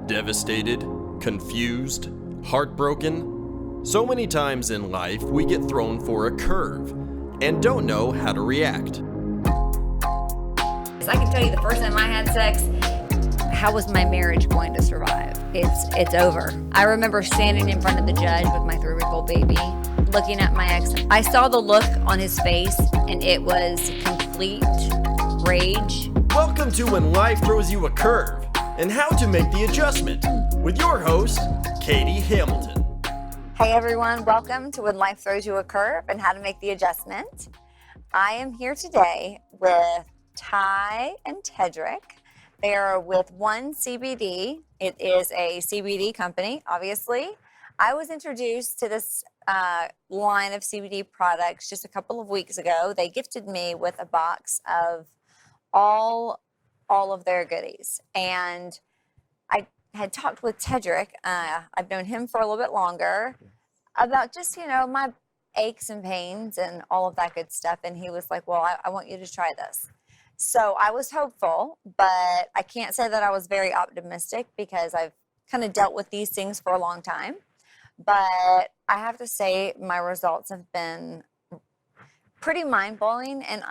Devastated, confused, heartbroken. So many times in life we get thrown for a curve and don't know how to react. I can tell you the first time I had sex, how was my marriage going to survive? It's over. I remember standing in front of the judge with my 3-week-old baby, looking at my ex. I saw the look on his face and it was complete rage. Welcome to When Life Throws You a Curve and How to Make the Adjustment with your host, Katie Hamilton. Hey everyone, welcome to When Life Throws You a Curve and How to Make the Adjustment. I am here today with Tys and Tedrick. They are with One CBD. It is a CBD company, obviously. I was introduced to this line of CBD products just a couple of weeks ago. They gifted me with a box of all of their goodies. And I had talked with Tedrick, I've known him for a little bit longer, about just, my aches and pains and all of that good stuff. And he was like, well, I want you to try this. So I was hopeful, but I can't say that I was very optimistic because I've kind of dealt with these things for a long time. But I have to say my results have been pretty mind-blowing, and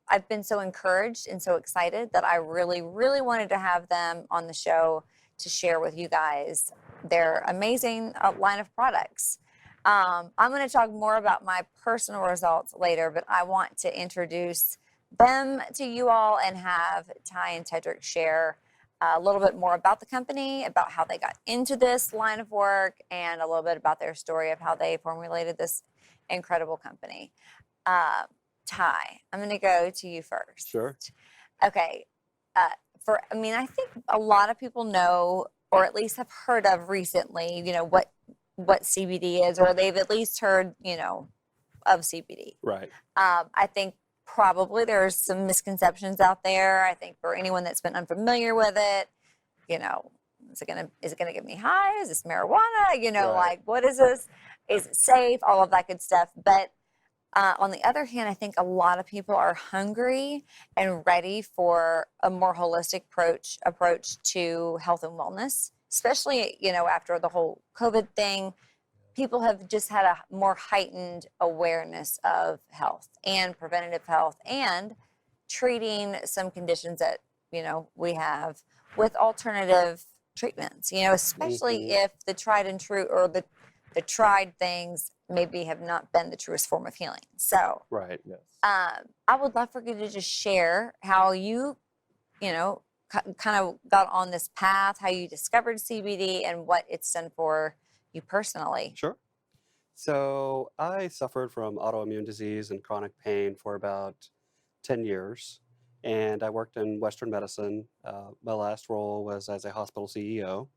I've been so encouraged and so excited that I really wanted to have them on the show to share with you guys their amazing line of products. I'm going to talk more about my personal results later, but I want to introduce them to you all and have Tys and Tedrick share a little bit more about the company, about how they got into this line of work, and a little bit about their story of how they formulated this incredible company. Tys, I'm going to go to you first. Sure. Okay. I think a lot of people know, or at least have heard of recently, what CBD is, or they've at least heard, of CBD. Right. I think probably there's some misconceptions out there. I think for anyone that's been unfamiliar with it, is it gonna get me high? Is this marijuana? Right. Like, what is this? Is it safe? All of that good stuff. But on the other hand, I think a lot of people are hungry and ready for a more holistic approach to health and wellness, especially, after the whole COVID thing. People have just had a more heightened awareness of health and preventative health and treating some conditions that, we have with alternative treatments, especially if the tried and true or the tried things maybe have not been the truest form of healing. So, right, yes. I would love for you to just share how you, kind of got on this path, how you discovered CBD and what it's done for you personally. Sure. So I suffered from autoimmune disease and chronic pain for about 10 years, and I worked in Western medicine. My last role was as a hospital CEO.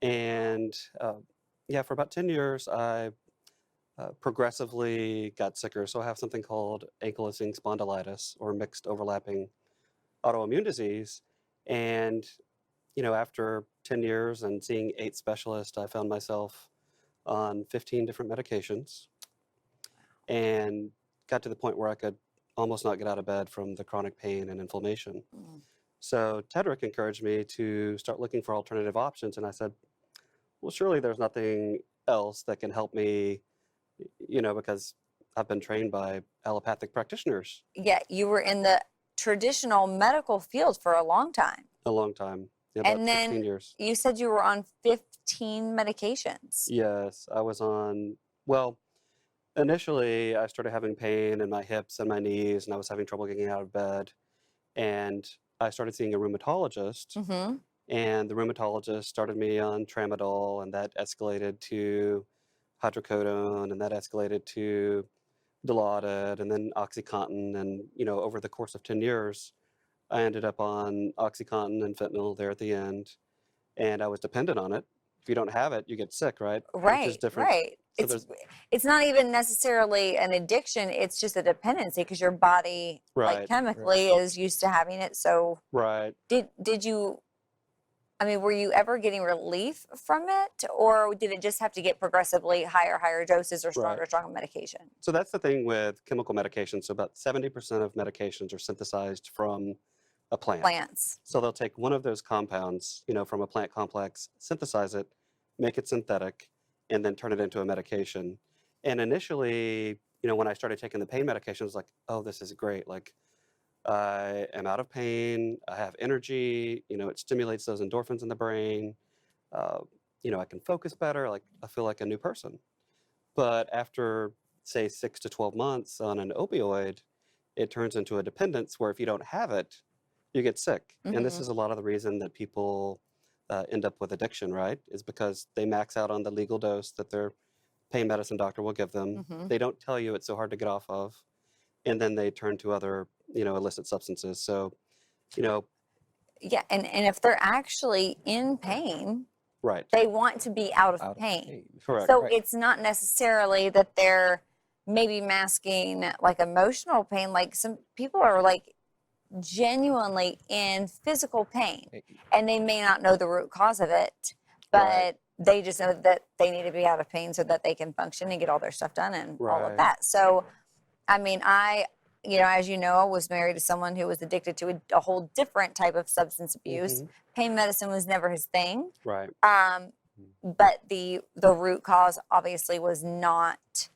And for about 10 years, I progressively got sicker. So I have something called ankylosing spondylitis, or mixed overlapping autoimmune disease. And, after 10 years and seeing 8 specialists, I found myself on 15 different medications and got to the point where I could almost not get out of bed from the chronic pain and inflammation. So Tedrick encouraged me to start looking for alternative options. And I said, well, surely there's nothing else that can help me, because I've been trained by allopathic practitioners. Yeah, you were in the traditional medical field for a long time. A long time. Yeah, about And then 16 years. You said you were on 15 medications. Yes, I was on, initially I started having pain in my hips and my knees, and I was having trouble getting out of bed. And I started seeing a rheumatologist, Mm-hmm. and the rheumatologist started me on tramadol, and that escalated to hydrocodone, and that escalated to Dilaudid, and then OxyContin. And, over the course of 10 years, I ended up on OxyContin and fentanyl there at the end, and I was dependent on it. If you don't have it, you get sick, right? Right, Which is different. right. So it's not even necessarily an addiction. It's just a dependency because your body, Right, chemically, is used to having it. So right. did you? Were you ever getting relief from it, or did it just have to get progressively higher doses or stronger medication? So that's the thing with chemical medications. So about 70% of medications are synthesized from a plant. Plants. So they'll take one of those compounds, from a plant complex, synthesize it, make it synthetic, and then turn it into a medication. And initially, when I started taking the pain medication, I was like, oh, this is great. Like, I am out of pain. I have energy. It stimulates those endorphins in the brain. I can focus better. Like, I feel like a new person. But after, say, 6 to 12 months on an opioid, it turns into a dependence where if you don't have it, you get sick. And this is a lot of the reason that people end up with addiction, right? Is because they max out on the legal dose that their pain medicine doctor will give them. They don't tell you it's so hard to get off of. And then they turn to other, illicit substances. So, Yeah, and if they're actually in pain, right. they want to be out of pain. Correct. So Right. it's not necessarily that they're maybe masking like emotional pain. Like some people are like genuinely in physical pain and they may not know the root cause of it, but Right. they just know that they need to be out of pain so that they can function and get all their stuff done and all of Right. that. So, I mean, as you know, I was married to someone who was addicted to a whole different type of substance abuse. Pain medicine was never his thing. Right. But the root cause obviously was not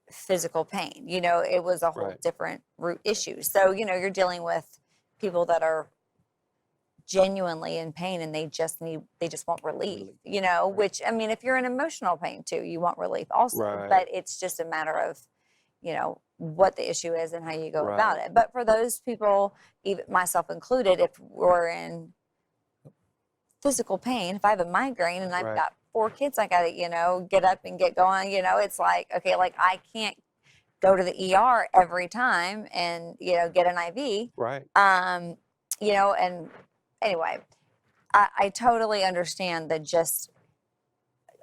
physical pain. It was a whole Right. different root issue. So, you're dealing with people that are genuinely in pain and they just want relief, which, I mean, if you're in emotional pain too, you want relief also, Right. but it's just a matter of, what the issue is and how you go about Right. it. But for those people, even myself included, if we're in physical pain, if I have a migraine and I've Right. got 4 kids, I got to, get up and get going, it's like, okay, like I can't go to the ER every time and, get an IV. Right. And anyway, I totally understand the just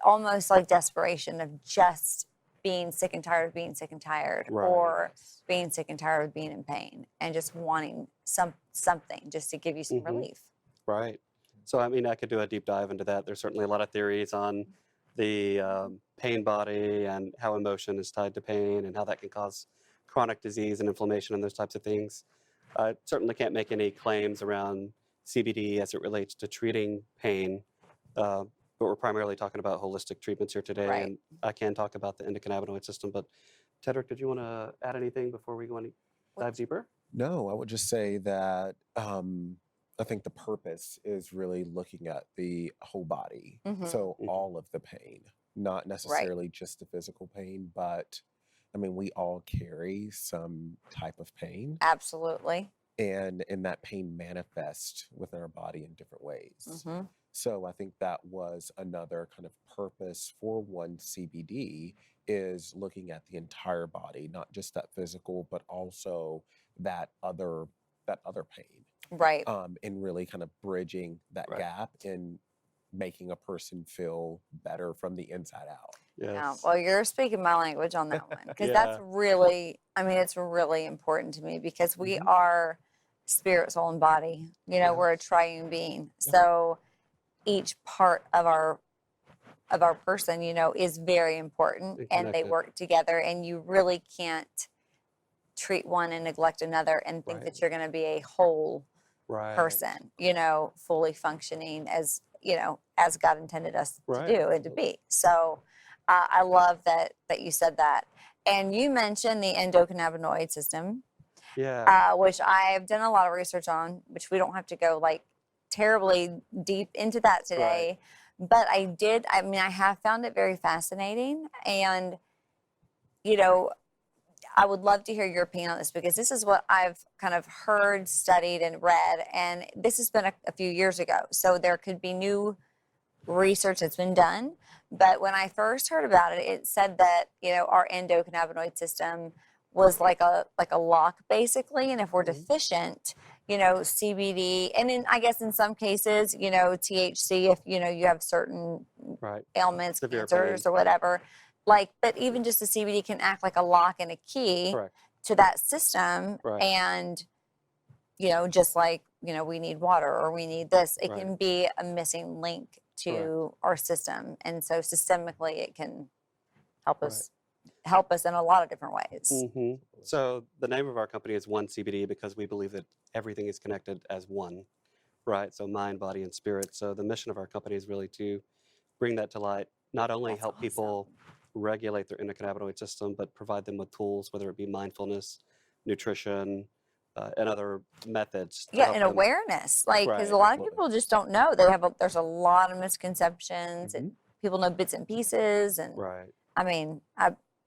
almost like desperation of just being sick and tired of being sick and tired Right. or being sick and tired of being in pain and just wanting something just to give you some relief. Right. So, I mean, I could do a deep dive into that. There's certainly a lot of theories on the pain body and how emotion is tied to pain and how that can cause chronic disease and inflammation and those types of things. I certainly can't make any claims around CBD as it relates to treating pain, but we're primarily talking about holistic treatments here today. Right. And I can talk about the endocannabinoid system. But Tedrick, did you want to add anything before we go any dive deeper? No, I would just say that I think the purpose is really looking at the whole body. So all of the pain, not necessarily just the physical pain, but I mean, we all carry some type of pain. Absolutely. And that pain manifests within our body in different ways. So I think that was another kind of purpose for One CBD is looking at the entire body, not just that physical, but also that other pain. Right. And really kind of bridging that gap and making a person feel better from the inside out. Yes. Yeah, well, you're speaking my language on that one because that's really, I mean, it's really important to me because we are spirit, soul, and body. We're a triune being. So each part of our person, is very important and they work together and you really can't treat one and neglect another and think that you're going to be a whole person, fully functioning as God intended us to do and to be. So I love that you said that. And you mentioned the endocannabinoid system, which I've done a lot of research on, which we don't have to go like terribly deep into that today. But I have found it very fascinating. And, I would love to hear your opinion on this because this is what I've kind of heard, studied, and read. And this has been a few years ago. So there could be new research that's been done. But when I first heard about it, it said that, our endocannabinoid system was like a lock basically. And if we're deficient, CBD, and then I guess in some cases, THC, if, you have certain ailments, Severe cancers pain. or whatever, but even just the CBD can act like a lock and a key Correct. to that system. And, just like, we need water or we need this, it can be a missing link to our system. And so systemically it can help us help us in a lot of different ways. hmm So the name of our company is One CBD because we believe that everything is connected as one, right? So mind, body, and spirit. So the mission of our company is really to bring that to light, not only That's help awesome. people regulate their endocannabinoid system, but provide them with tools, whether it be mindfulness, nutrition, and other methods to Yeah, help and them. awareness, like, because Right. a lot of Absolutely. people just don't know. There's a lot of misconceptions, and people know bits and pieces. And Right. I mean,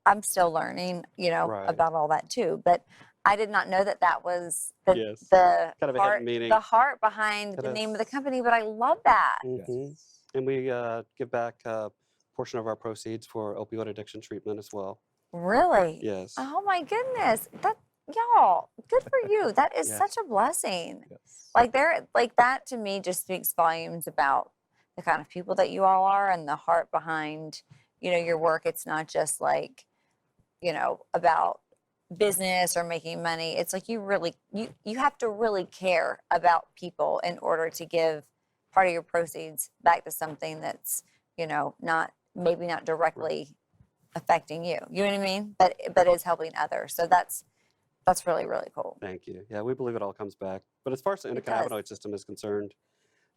I'm still learning, Right. about all that too. But I did not know that was the Yes. the Kind of a hidden heart meaning. the heart behind It the name of the is. company. But I love that. hmm And we give back a portion of our proceeds for opioid addiction treatment as well. Really? Yes. Oh my goodness. Y'all, good for you. That is Yes. such a blessing. Yes. Like that to me just speaks volumes about the kind of people that you all are and the heart behind, your work. It's not just like, about business or making money. It's like you have to really care about people in order to give part of your proceeds back to something that's, maybe not directly affecting you. You know what I mean? But is helping others. So that's really, really cool. Thank you. Yeah, we believe it all comes back. But as far as the It does. endocannabinoid system is concerned,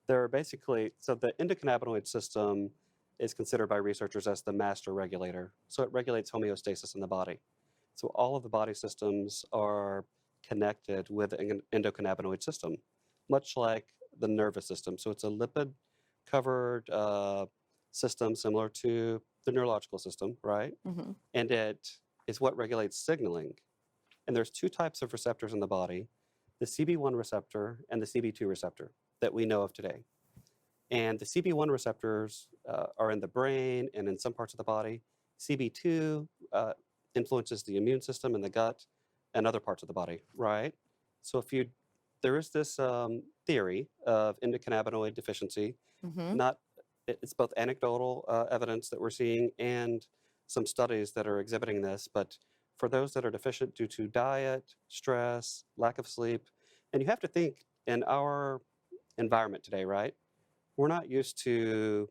there are basically, so the endocannabinoid system is considered by researchers as the master regulator. So it regulates homeostasis in the body. So all of the body systems are connected with an endocannabinoid system, much like the nervous system. So it's a lipid covered system similar to the neurological system, right? Hmm. And it is what regulates signaling. And there's two types of receptors in the body, the CB1 receptor and the CB2 receptor that we know of today. And the CB1 receptors are in the brain and in some parts of the body. CB2 influences the immune system and the gut and other parts of the body, right? So there is this theory of endocannabinoid deficiency. Hmm. It's both anecdotal evidence that we're seeing and some studies that are exhibiting this, but for those that are deficient due to diet, stress, lack of sleep, and you have to think in our environment today, right? We're not used to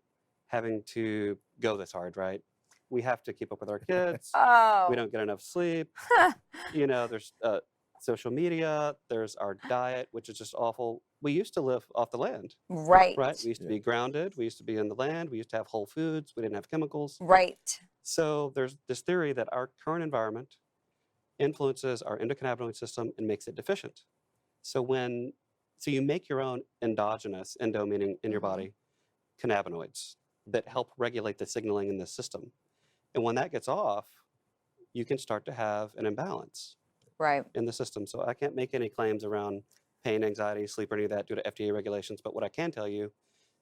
having to go this hard, right? We have to keep up with our kids. Oh. We don't get enough sleep. There's social media, there's our diet, which is just awful. We used to live off the land, Right. right? We used to be grounded. We used to be in the land. We used to have whole foods. We didn't have chemicals. Right. So there's this theory that our current environment influences our endocannabinoid system and makes it deficient. So you make your own endogenous, endo meaning in your Mhm. body, cannabinoids that help regulate the signaling in the system. And when that gets off, you can start to have an imbalance Right. in the system. So I can't make any claims around pain, anxiety, sleep, or any of that due to FDA regulations. But what I can tell you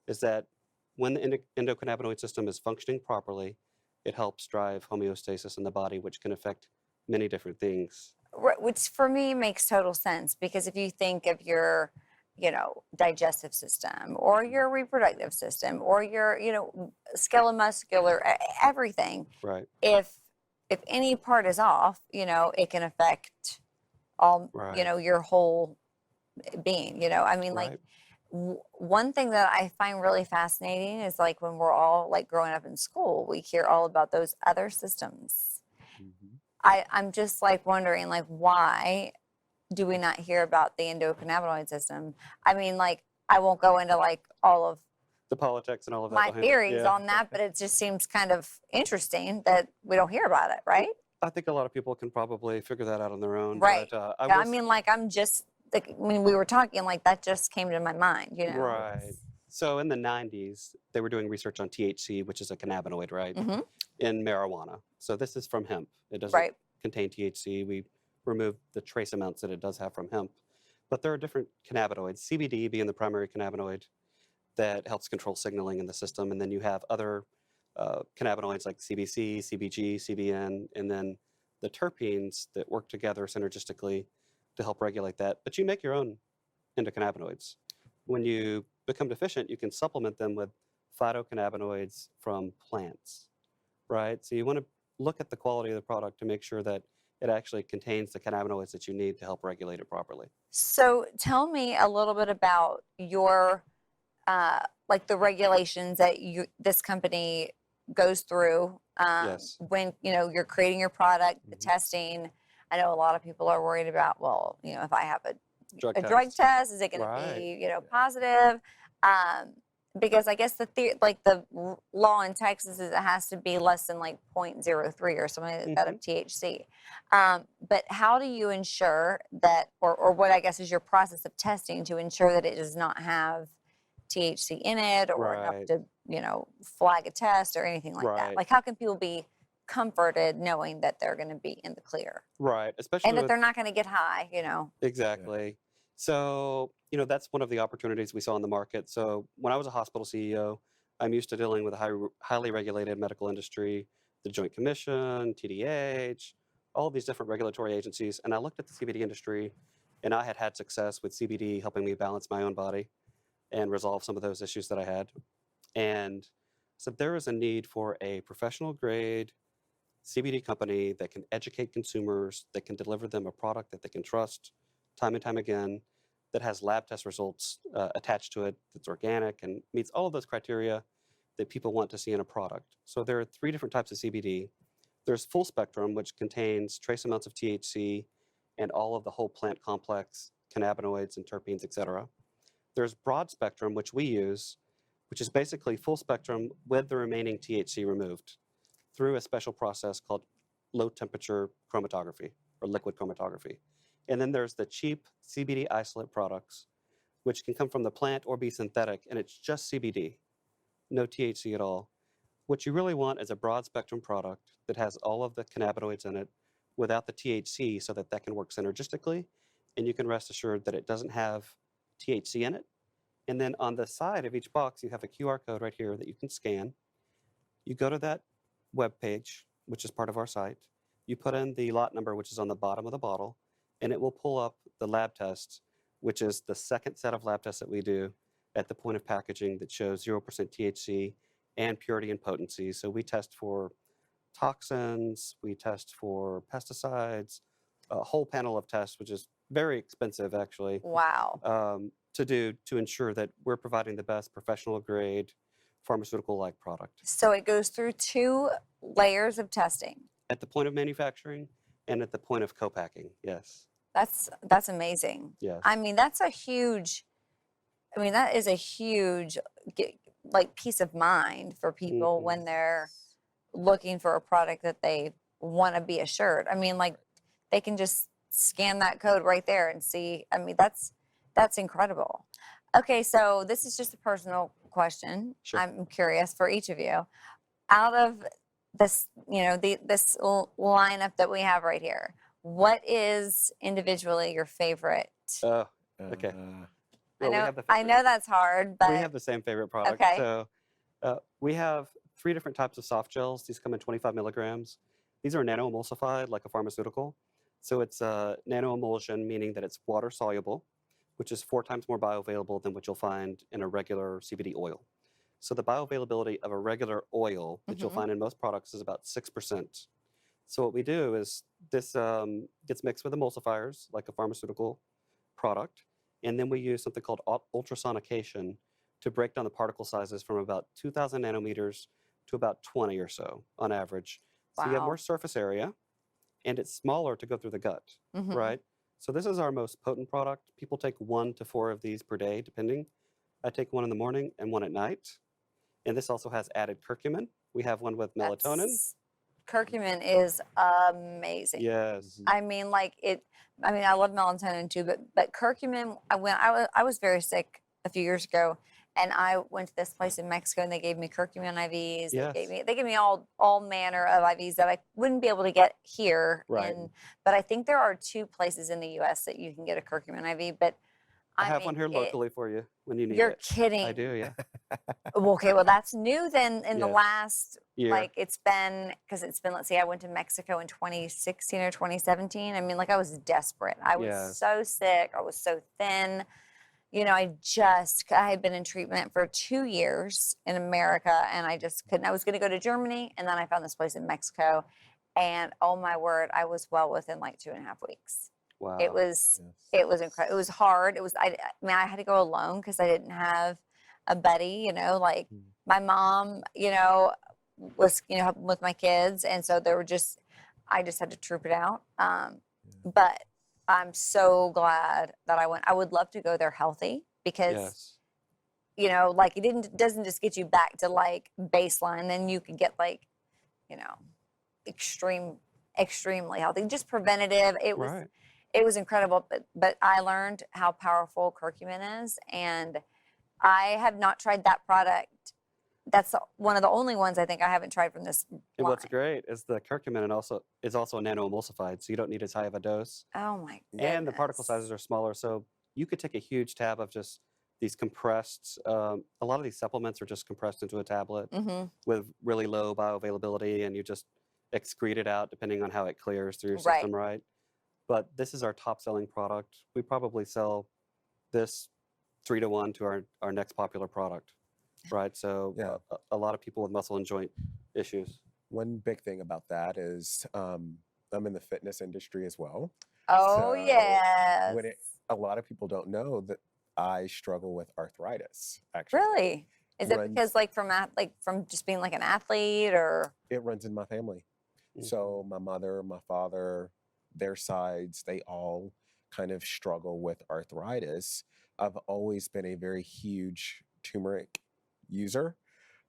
is that when the endocannabinoid system is functioning properly, it helps drive homeostasis in the body, which can affect many different things. Right, which for me makes total sense because if you think of your, digestive system or your reproductive system or your, skeletal-muscular, everything, Right. if any part is off, it can affect all, Right. your whole being. I mean, like Right. one thing that I find really fascinating is like when we're all like growing up in school, we hear all about those other systems. Mhm. I'm just like wondering, like, why do we not hear about the endocannabinoid system? I mean, like, I won't go into like all of The politics and all of that. my behind it. theories Yeah. on that, but it just seems kind of interesting that we don't hear about it, right? I think a lot of people can probably figure that out on their own. Right. But I mean, like, when we were talking, like, that just came to my mind, Right. So in the 90s, they were doing research on THC, which is a cannabinoid, right, Mm-hmm. in marijuana. So this is from hemp. It doesn't Right. contain THC. We removed the trace amounts that it does have from hemp. But there are different cannabinoids, CBD being the primary cannabinoid that helps control signaling in the system. And then you have other cannabinoids like CBC, CBG, CBN, and then the terpenes that work together synergistically to help regulate that. But you make your own endocannabinoids. When you become deficient, you can supplement them with phytocannabinoids from plants, right? So you want to look at the quality of the product to make sure that it actually contains the cannabinoids that you need to help regulate it properly. So tell me a little bit about your, like the regulations that this company goes through Yes. when, you know, you're creating your product, the Mhm. testing. I know a lot of people are worried about, well, you know, if I have Drug a drug test. test, is it going to Right. be, you know, positive? Because I guess the law in Texas is it has to be less than like 0.03 or something like that of THC. But how do you ensure that, or what I guess is your process of testing to ensure that it does not have THC in it or enough Right. to, you know, flag a test or anything like that? Right. Like, how can people be comforted knowing that they're going to be in the clear Right. Especially and that with they're not going to get high, you know? exactly. So, you know, that's one of the opportunities we saw in the market. So, when I was a hospital CEO, I'm used to dealing with a highly regulated medical industry, the Joint Commission, TDH, all these different regulatory agencies. And I looked at the CBD industry, and I had had success with CBD helping me balance my own body and resolve some of those issues that I had. And so, there is a need for a professional grade CBD company that can educate consumers, that can deliver them a product that they can trust time and time again, that has lab test results attached to it, that's organic and meets all of those criteria that people want to see in a product. So there are 3 different types of CBD. There's full spectrum, which contains trace amounts of THC and all of the whole plant complex, cannabinoids and terpenes, etc. There's broad spectrum, which we use, which is basically full spectrum with the remaining THC removed through a special process called low temperature chromatography or liquid chromatography. And then there's the cheap CBD isolate products, which can come from the plant or be synthetic, and it's just CBD, no THC at all. What you really want is a broad spectrum product that has all of the cannabinoids in it without the THC so that that can work synergistically, and you can rest assured that it doesn't have THC in it. And then on the side of each box, you have a QR code right here that you can scan. You go to that web page, which is part of our site. You put in the lot number, which is on the bottom of the bottle, and it will pull up the lab tests, which is the second set of lab tests that we do at the point of packaging that shows 0% THC and purity and potency. So we test for toxins, we test for pesticides, a whole panel of tests, which is very expensive actually, Wow. to do to ensure that we're providing the best professional grade pharmaceutical-like product So it goes through 2 layers of testing. at the point of manufacturing and at the point of co-packing. Yes. That's amazing. Yes. I mean, that is a huge like peace of mind for people when they're looking for a product that they want to be assured. I mean, like they can just scan that code right there and see. I mean, that's incredible. Okay, so this is just a personal question. Sure. I'm curious for each of you. Out of this, you know, this lineup that we have right here, what is individually your favorite? Oh, okay. Well, I know that's hard, but we have the same favorite product. Okay. So we have 3 different types of soft gels. These come in 25 milligrams. These are nano-emulsified like a pharmaceutical. So it's a nano-emulsion, meaning that it's water soluble, which is 4 times more bioavailable than what you'll find in a regular CBD oil. So the bioavailability of a regular oil that you'll find in most products is about 6%. So what we do is this gets mixed with emulsifiers like a pharmaceutical product, and then we use something called ultrasonication to break down the particle sizes from about 2,000 nanometers to about 20 or so on average. So you have more Wow. surface area, and it's smaller to go through the gut, Mhm. right? So this is our most potent product. People take 1 to 4 of these per day, depending. I take 1 in the morning and 1 at night. And this also has added curcumin. We have one with melatonin. Curcumin is amazing. Yes. I mean, like it. I mean, I love melatonin too, but curcumin. I was very sick a few years ago, and I went to this place in Mexico, and they gave me curcumin IVs. Yes. They gave me all manner of IVs that I wouldn't be able to get here. Right. But I think there are 2 places in the U.S. that you can get a curcumin IV. But I have one here locally for you when you need You're it. kidding. I do, yeah. Okay, well that's new then in the Yes. last Year. like it's been let's see, I went to Mexico in 2016 or 2017. I mean, like I was desperate. I was Yes. so sick. I was so thin. You know, I had been in treatment for 2 years in America and I just couldn't. I was going to go to Germany and then I found this place in Mexico and oh my word, I was well within like 2.5 weeks. Wow. It was incredible. It was hard. I mean, I had to go alone because I didn't have a buddy, you know, like my mom, you know, was, helping with my kids. And so I just had to troop it out. But I'm so glad that I went. I would love to go there healthy because, Yes. like it doesn't just get you back to like baseline. Then you can get like, extremely healthy, just preventative. Right. It was incredible. But I learned how powerful curcumin is, and I have not tried that product. That's one of the only ones I think I haven't tried from this And line. what's great is the curcumin is also a nano-emulsified, so you don't need as high of a dose. Oh my And the particle goodness. sizes are smaller, so you could take a huge tab of just these compressed. A lot of these supplements are just compressed into a tablet with really low bioavailability, and you just excrete it out depending on how it clears through your system, right? But this is our top-selling product. We probably sell this 3-to-1 to our next popular product, right? So a lot of people with muscle and joint issues. One big thing about that is I'm in the fitness industry as well. Oh, So yes. a lot of people don't know that I struggle with arthritis, actually. Really? Is it because from just being like an athlete, or? It runs in my family. So my mother, my father, their sides, they all kind of struggle with arthritis. I've always been a very huge turmeric user.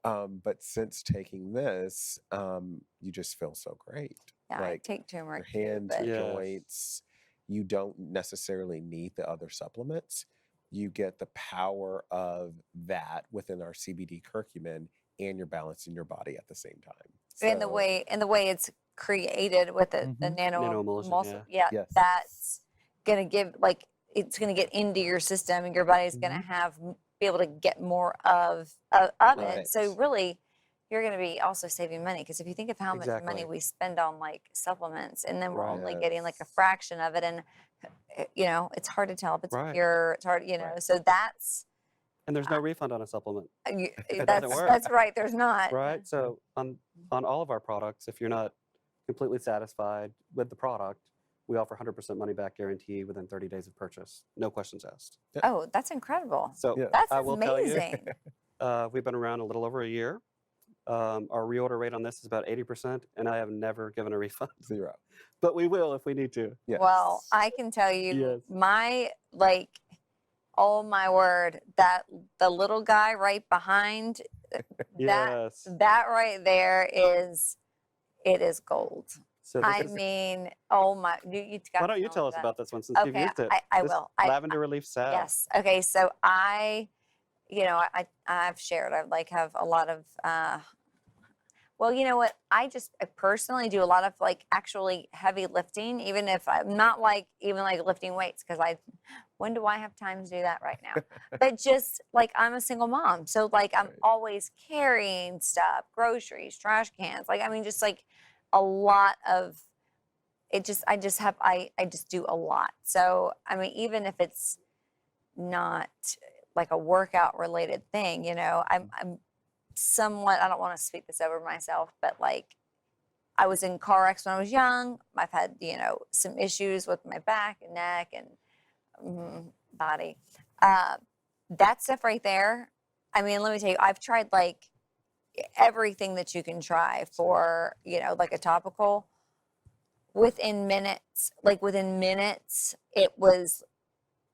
But since taking this, you just feel so great. Yeah, Like I take turmeric your hands, too, your Yes. joints, you don't necessarily need the other supplements. You get the power of that within our CBD curcumin, and you're balancing your body at the same time. and the way it's created with the Nano-emulsion, nano-emulsion, Yes. that's gonna give it's gonna get into your system, and your body's gonna be able to get more of it. So Right. really, you're gonna be also saving money, because if you think of how much money Exactly. we spend on like supplements, and then we're Right. only getting like a fraction of it, and it's hard to tell if it's Right. pure. It's hard, Right. So that's And there's no refund on a supplement. It that's doesn't work. that's right. There's not. Right? So on all of our products, if you're not completely satisfied with the product, we offer 100% money back guarantee within 30 days of purchase. No questions asked. Oh, that's incredible. So Yeah. That's I will tell you, amazing. we've been around a little over a year. Our reorder rate on this is about 80%, and I have never given a refund. 0. But we will if we need to. Yes. Well, I can tell you, Yes. oh my word, that the little guy right behind Yes. that right there it is gold. So this I is, mean, oh my, you got why don't you me tell all us done. about this one since you've Okay, used it? I This will. Lavender relief salve. Yes. Okay. So I've shared. I have a lot of. Well, you know what? I personally do a lot of actually heavy lifting, even if I'm not even lifting weights, because when do I have time to do that right now? But just I'm a single mom, so I'm Right. always carrying stuff, groceries, trash cans. Just a lot of it. I just do a lot. So even if it's not a workout related thing, I'm somewhat, I don't want to speak this over myself, but I was in car wrecks when I was young. I've had, some issues with my back and neck and body. That stuff right there. Let me tell you, I've tried everything that you can try for, a topical. Within minutes, it was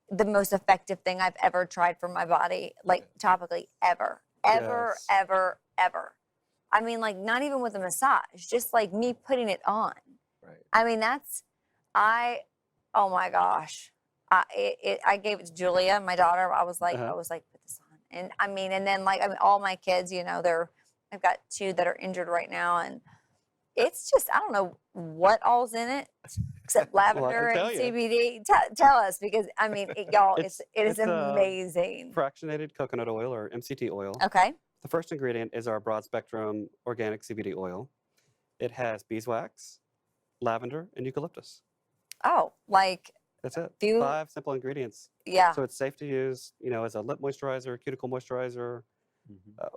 the most effective thing I've ever tried for my body, topically ever. Yes. Ever. Not even with a massage, just me putting it on. Right. Oh my gosh. I gave it to Julia, my daughter. I was like, put this on. And then all my kids, I've got 2 that are injured right now, and it's just, I don't know what all's in it except lavender tell and you. CBD. Tell us, because y'all, it is it's, amazing. Fractionated coconut oil, or MCT oil. Okay. The first ingredient is our broad spectrum organic CBD oil. It has beeswax, lavender, and eucalyptus. Oh, That's it. Few- 5 simple ingredients. yeah. So it's safe to use, as a lip moisturizer, cuticle moisturizer,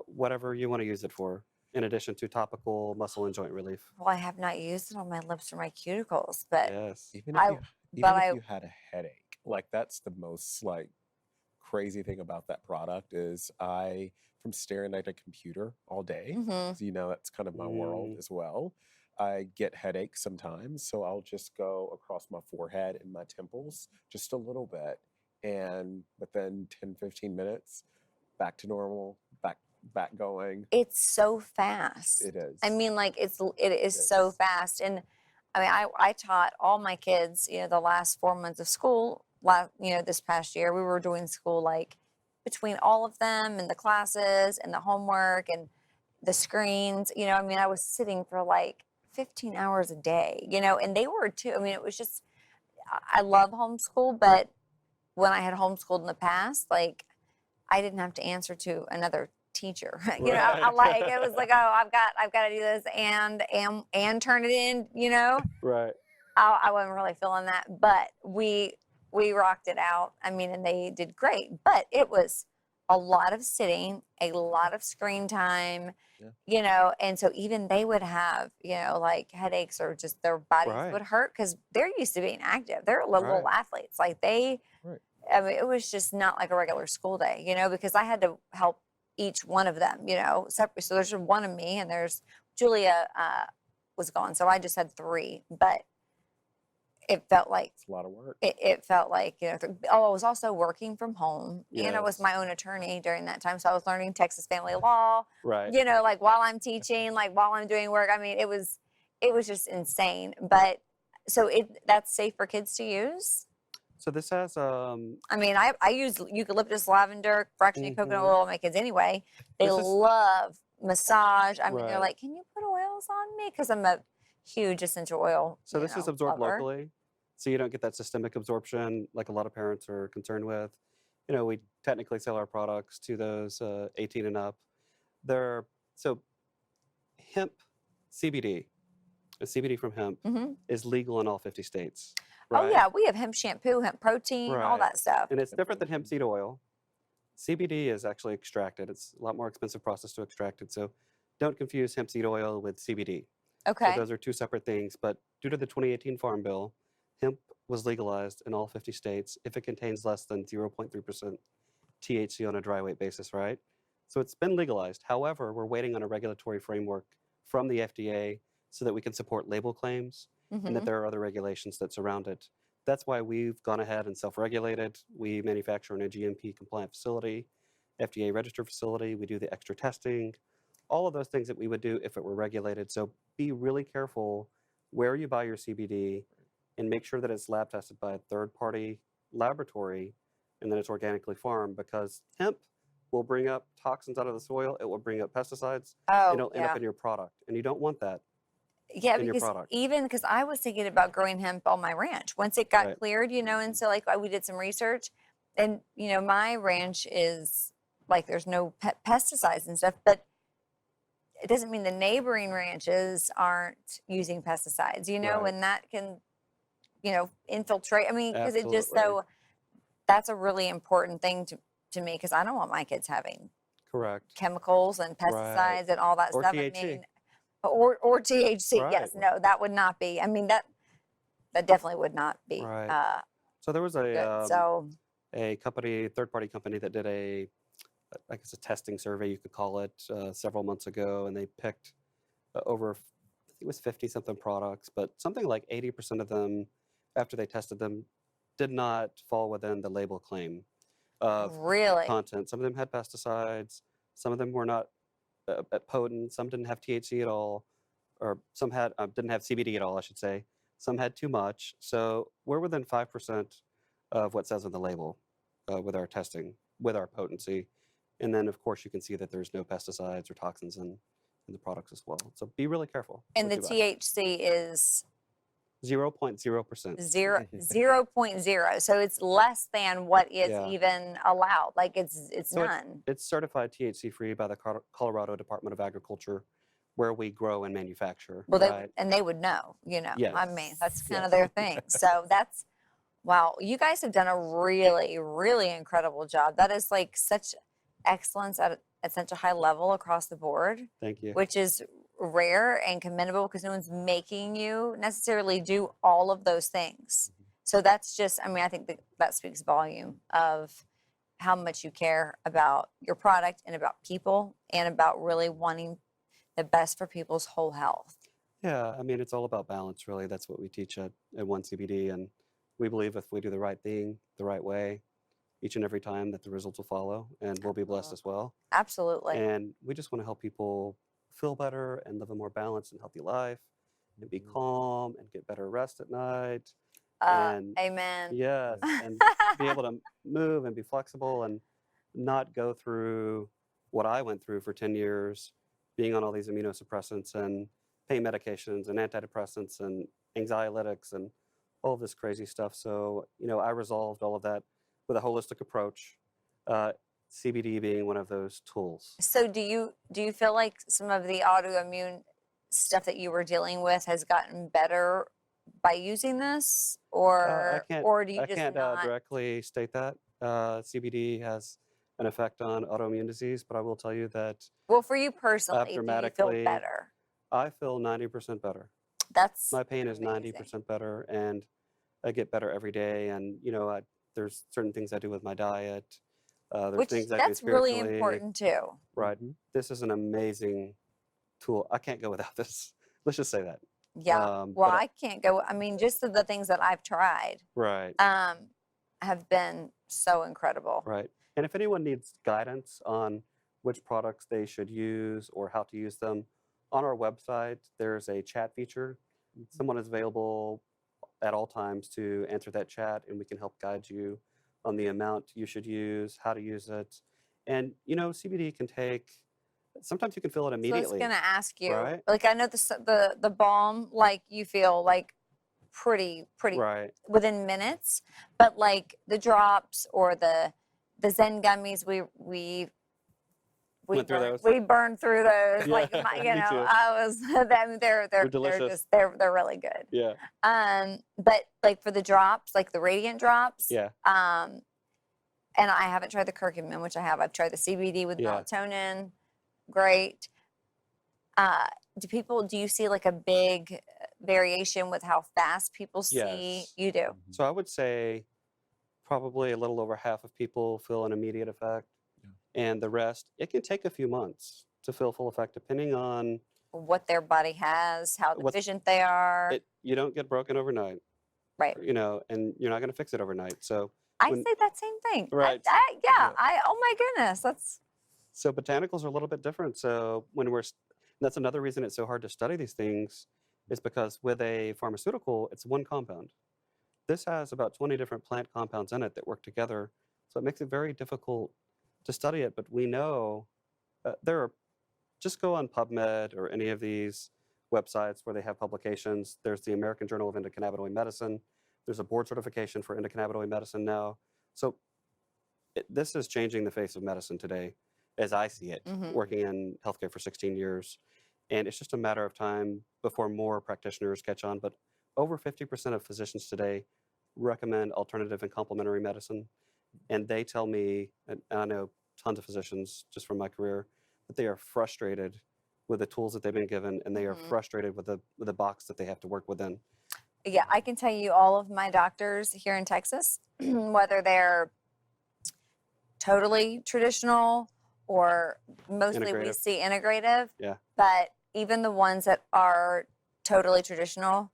whatever you want to use it for, in addition to topical muscle and joint relief. Well, I have not used it on my lips or my cuticles, but Yes. Even I- if you but had a headache, that's the most crazy thing about that product is from staring at a computer all day, Mhm. so that's kind of my world as well. I get headaches sometimes, so I'll just go across my forehead and my temples just a little bit, and within 10, 15 minutes, back to normal, back going. It's so fast. It is. I mean, like it is It so is. fast. And I mean, I taught all my kids, the last 4 months of school, this past year, we were doing school like between all of them and the classes and the homework and the screens, I mean, I was sitting for like 15 hours a day, and they were too. I mean, it was just, I love homeschool, but when I had homeschooled in the past, like I didn't have to answer to another teacher. I like it was like, oh, I've got to do this and turn it in. Right. I wasn't really feeling that, but we rocked it out. I mean, and they did great, but it was a lot of sitting, a lot of screen time. Yeah. And so even they would have, like headaches or just their bodies Right. would hurt because they're used to being active. They're little athletes. Like I mean, it was just not like a regular school day, because I had to help each one of them, separate. So there's one of me and there's Julia was gone. So I just had 3, but it felt like It's a lot of work. it felt like, I was also working from home and I was Yes. my own attorney during that time. So I was learning Texas family law, Right. like while I'm teaching, like while I'm doing work. I mean, it was just insane, but so that's safe for kids to use. So this has I mean, I use eucalyptus, lavender, fractionated coconut oil on my kids anyway. They love massage. I mean, they're like, can you put oils on me? Because I'm a huge essential oil. So this is absorbed lover. locally, so you don't get that systemic absorption like a lot of parents are concerned with. We technically sell our products to those 18 and up. So hemp CBD, a CBD from hemp, is legal in all 50 states. Right? Oh yeah, we have hemp shampoo, hemp protein, all that stuff. And it's different than hemp seed oil. CBD is actually extracted. It's a lot more expensive process to extract it. So don't confuse hemp seed oil with CBD. Okay. So those are 2 separate things. But due to the 2018 Farm Bill, hemp was legalized in all 50 states if it contains less than 0.3% THC on a dry weight basis, right? So it's been legalized. However, we're waiting on a regulatory framework from the FDA so that we can support label claims and that there are other regulations that surround it. That's why we've gone ahead and self-regulated. We manufacture in a GMP compliant facility, FDA registered facility. We do the extra testing, all of those things that we would do if it were regulated. So be really careful where you buy your CBD and make sure that it's lab tested by a third-party laboratory and that it's organically farmed, because hemp will bring up toxins out of the soil. It will bring up pesticides. Oh, It'll end up in your product, and you don't want that. Yeah, in your because product. because I was thinking about growing hemp on my ranch once it got cleared, and so like we did some research, and my ranch is like there's no pesticides and stuff, but it doesn't mean the neighboring ranches aren't using pesticides, and that can, infiltrate. I mean, because it just that's a really important thing to me, because I don't want my kids having chemicals and pesticides and all that Or stuff. THC. I mean, or THC. Yes, no, that would not be. I mean, that definitely would not be. So there was good. a company, third-party company that did I guess a testing survey, you could call it, several months ago, and they picked over, I think it was 50-something products, but something like 80% of them, after they tested them, did not fall within the label claim of content. Some of them had pesticides, some of them were not potent, some didn't have THC at all, or some had didn't have CBD at all, I should say. Some had too much. So we're within 5% of what says on the label with our testing, with our potency. And then, of course, you can see that there's no pesticides or toxins in the products as well. So be really careful. And the THC is 0.0%. 0.0. So it's less than what is even allowed. Like it's so none. It's certified THC free by the Colorado Department of Agriculture, where we grow and manufacture. Well, they would know, Yes. I mean, that's kind of their thing. So that's, wow, you guys have done a really, really incredible job. That is like such excellence at such a high level across the board. Thank you. Which is rare and commendable, because no one's making you necessarily do all of those things. So that's just, I mean, I think that speaks volume of how much you care about your product and about people and about really wanting the best for people's whole health. Yeah, I mean, it's all about balance, really. That's what we teach at OneCBD, and we believe if we do the right thing the right way, each and every time, that the results will follow, and we'll be blessed as well. Absolutely. And we just want to help people feel better and live a more balanced and healthy life, and be calm and get better rest at night. And Amen. yes, and be able to move and be flexible and not go through what I went through for 10 years, being on all these immunosuppressants and pain medications and antidepressants and anxiolytics and all this crazy stuff. So, I resolved all of that with a holistic approach, CBD being one of those tools. So do you feel like some of the autoimmune stuff that you were dealing with has gotten better by using this, or do you I just can't not? directly state that. CBD has an effect on autoimmune disease, but I will tell you that Well, for you personally, do you feel dramatically, better? I feel 90% better. That's My pain is amazing. 90% better, and I get better every day. And there's certain things I do with my diet. There's Which things I do that's really spiritually. important too. Right. This is an amazing tool. I can't go without this. Let's just say that. Yeah. Well, but I can't go. I mean, just the things that I've tried right. have been so incredible. Right. And if anyone needs guidance on which products they should use or how to use them, on our website, there's a chat feature. Someone is available at all times to answer that chat, and we can help guide you on the amount you should use, how to use it. And, CBD can take, sometimes you can feel it So I was immediately. going to ask you, right? like, I know the balm, like, you feel like pretty Right. within minutes, but like the drops or the Zen gummies, we Went through those. we burned through those. Yeah, Like me too. I was. I mean, they're delicious. they're really good. Yeah. But like for the drops, like the radiant drops. Yeah. And I haven't tried the curcumin, which I have. I've tried the CBD with Yeah. melatonin. Great. Do you see like a big variation with how fast people see? Yes. You do. So I would say probably a little over half of people feel an immediate effect. And the rest, it can take a few months to feel full effect, depending on What their body has, how deficient they are. you don't get broken overnight, Right. and you're not going to fix it overnight. So I say that same thing. Right. Oh my goodness, so botanicals are a little bit different. So that's another reason it's so hard to study these things, is because with a pharmaceutical, it's one compound. This has about 20 different plant compounds in it that work together. So it makes it very difficult to study it. But we know just go on PubMed or any of these websites where they have publications. There's the American Journal of Endocannabinoid Medicine. There's a board certification for endocannabinoid medicine now. So this is changing the face of medicine today, as I see it, working in healthcare for 16 years. And it's just a matter of time before more practitioners catch on. But over 50% of physicians today recommend alternative and complementary medicine. And they tell me, and I know tons of physicians just from my career, that they are frustrated with the tools that they've been given, and they are frustrated with the box that they have to work within. Yeah, I can tell you all of my doctors here in Texas, whether they're totally traditional or mostly we see integrative. Yeah. But even the ones that are totally traditional,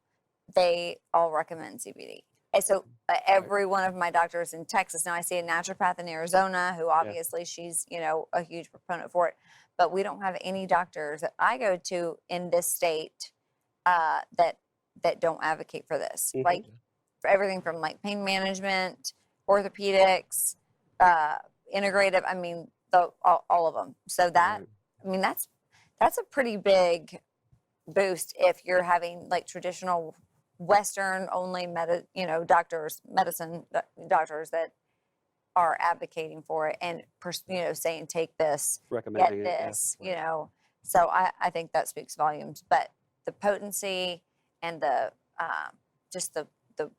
they all recommend CBD. And so every one of my doctors in Texas, now I see a naturopath in Arizona who obviously she's, a huge proponent for it. But we don't have any doctors that I go to in this state that don't advocate for this. Like for everything from like pain management, orthopedics, integrative, I mean, all of them. So that, I mean, that's a pretty big boost if you're having like traditional Western only medicine doctors that are advocating for it and saying take this, Recommending get this, So I think that speaks volumes. But the potency and the just the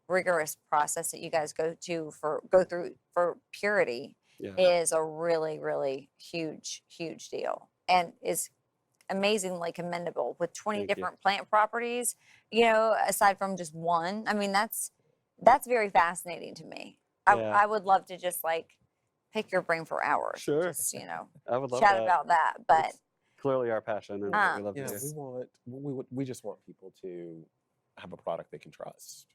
rigorous process that you guys go through for purity is a really, really huge deal, and is amazingly commendable with 20 different plant properties, aside from just one. I mean, that's very fascinating to me. I would love to just like pick your brain for hours. Sure. Just, I would love chat that. about that. But It's clearly our passion and what we love Yeah, to do. we just want people to have a product they can trust,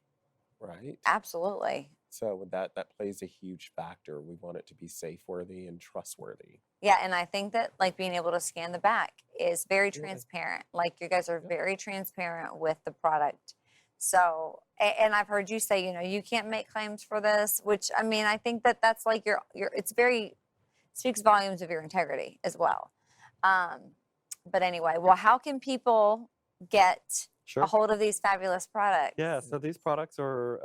right? absolutely. So that plays a huge factor. We want it to be safe worthy and trustworthy. Yeah, and I think that like being able to scan the back is very Yeah. transparent. Like you guys are Yeah. very transparent with the product. So, and I've heard you say, you can't make claims for this, which I mean, I think that that's like it's very speaks volumes of your integrity as well. But anyway, well, how can people get Sure. a hold of these fabulous products? Yeah, so these products are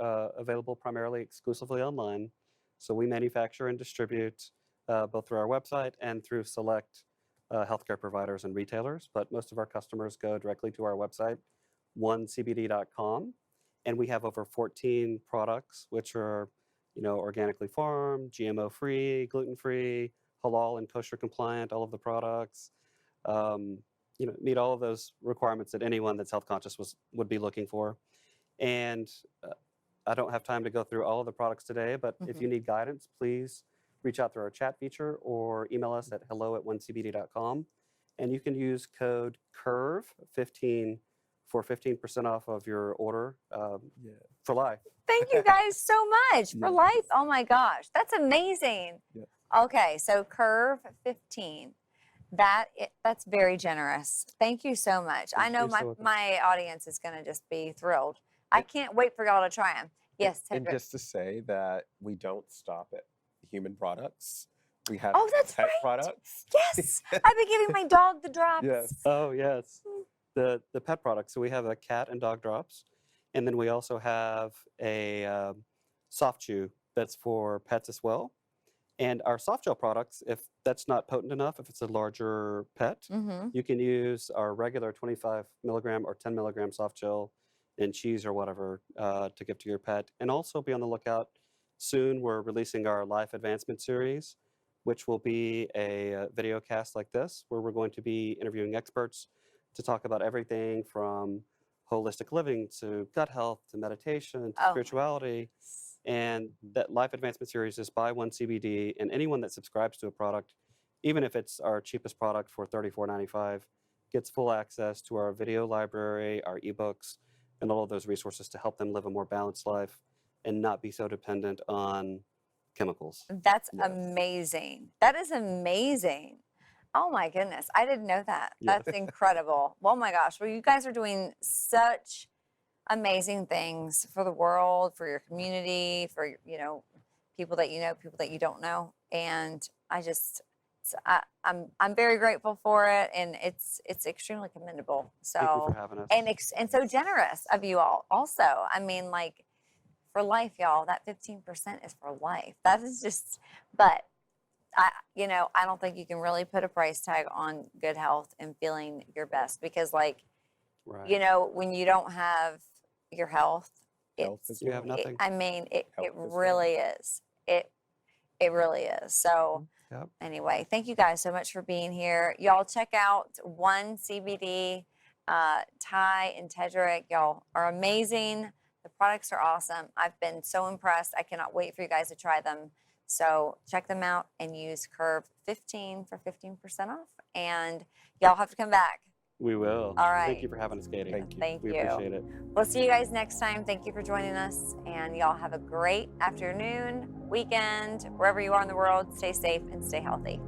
available primarily exclusively online. So we manufacture and distribute both through our website and through select healthcare providers and retailers. But most of our customers go directly to our website, OneCBD.com. And we have over 14 products, which are, organically farmed, GMO-free, gluten-free, halal and kosher compliant, all of the products. Meet all of those requirements that anyone that's health conscious would be looking for. And I don't have time to go through all of the products today, but if you need guidance, please reach out through our chat feature or email us at hello@onecbd.com. And you can use code CURVE15 for 15% off of your order for life. Thank you guys so much for Yeah. life. Oh my gosh, that's amazing. Yeah. Okay, so Curve 15. That's very generous. Thank you so much. I know You're so welcome. my audience is going to just be thrilled. I can't wait for y'all to try them. Yes, And Tedrick. just to say that we don't stop at human products. We have Oh, that's pet right. products. Yes, I've been giving my dog the drops. Yes. Oh, yes. The pet products. So we have a cat and dog drops. And then we also have a soft chew that's for pets as well. And our soft gel products, if that's not potent enough, if it's a larger pet, Mm-hmm. you can use our regular 25 milligram or 10 milligram soft gel in cheese or whatever to give to your pet. And also be on the lookout. Soon we're releasing our Life Advancement series, which will be a video cast like this, where we're going to be interviewing experts to talk about everything from holistic living to gut health to meditation to Oh. spirituality. And that Life Advancement series is by OneCBD, and anyone that subscribes to a product, even if it's our cheapest product for $34.95, gets full access to our video library, our ebooks, and all of those resources to help them live a more balanced life and not be so dependent on chemicals. That's Yes. amazing. That is amazing. Oh my goodness. I didn't know that. Yes. That's incredible. Oh my gosh. Well, you guys are doing such amazing things for the world, for your community, for, people that you know, people that you don't know. And I'm very grateful for it. And it's extremely commendable. So, Thank you for having us. and so generous of you all also. I mean, like, for life, y'all, that 15% is for life. That is just, but I don't think you can really put a price tag on good health and feeling your best, because like, Right. when you don't have your health, Health it's, is You have wealth. nothing. it Health is really is. It really is. So Yep. anyway, thank you guys so much for being here. Y'all check out One CBD, Ty and Tedrick. Y'all are amazing. The products are awesome. I've been so impressed. I cannot wait for you guys to try them. So check them out and use Curve 15 for 15% off. And y'all have to come back. We will. All right. Thank you for having us, Katie. Thank you. Thank We you. appreciate it. We'll see you guys next time. Thank you for joining us. And y'all have a great afternoon, weekend, wherever you are in the world. Stay safe and stay healthy.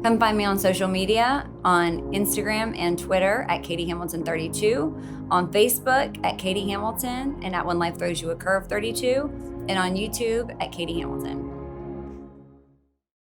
Come find me on social media on Instagram and Twitter at Katie Hamilton 32, on Facebook at Katie Hamilton, and at When Life Throws You a Curve 32, and on YouTube at Katie Hamilton.